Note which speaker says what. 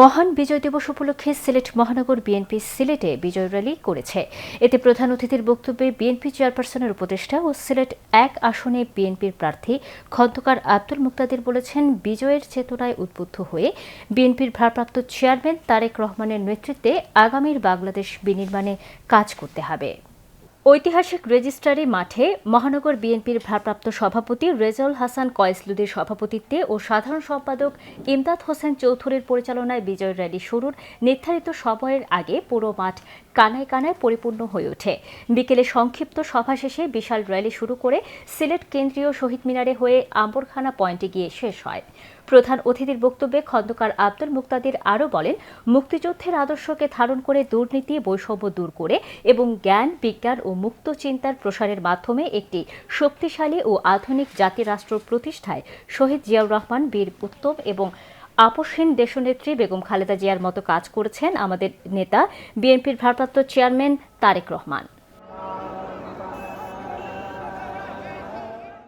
Speaker 1: মহান বিজয় দিবস উপলক্ষে সিলেট মহানগর বিএনপি সিলেটে বিজয় র্যালি করেছে। এতে প্রধান অতিথির বক্তব্যে বিএনপি চেয়ারপারসনের উপদেষ্টা ও সিলেট ১ আসনে বিএনপির প্রার্থী খন্দকার আব্দুল মুক্তাদির বলেছেন, বিজয়ের চেতনায় উদ্বুদ্ধ হয়ে বিএনপির ভারপ্রাপ্ত চেয়ারম্যান তারেক রহমানের নেতৃত্বে আগামীর বাংলাদেশ বিনির্মাণে কাজ করতে হবে। ঐতিহাসিক রেজিস্ট্রারি মাঠে মহানগর বিএনপির ভারপ্রাপ্ত সভাপতি রেজাউল হাসান কয়েসলুদের সভাপতিত্বে ও সাধারণ সম্পাদক ইমদাদ হোসেন চৌধুরীর পরিচালনায় বিজয় র্যালি শুরুর নির্ধারিত সময়ের আগে পুরো মাঠ কানায় কানায় পরিপূর্ণ হয়ে ওঠে। বিকেলে সংক্ষিপ্ত সভা শেষে বিশাল র্যালি শুরু করে সিলেট কেন্দ্রীয় শহীদ মিনারে হয়ে আম্বরখানা পয়েন্টে গিয়ে শেষ হয়। প্রধান অতিথির বক্তব্যে খন্দকার আব্দুল মুক্তাদির আরও বলেন, মুক্তিযুদ্ধের আদর্শকে ধারণ করে দুর্নীতি বৈষম্য দূর করে এবং জ্ঞান বিজ্ঞান ও মুক্ত চিন্তার প্রসারের মাধ্যমে একটি শক্তিশালী ও আধুনিক জাতিরাষ্ট্র প্রতিষ্ঠায় শহীদ জিয়াউর রহমান, বীর উত্তম এবং আপসহীন দেশনেত্রী বেগম খালেদা জিয়ার মতো কাজ করেছেন আমাদের নেতা বিএনপির ভারপ্রাপ্ত চেয়ারম্যান তারেক রহমান।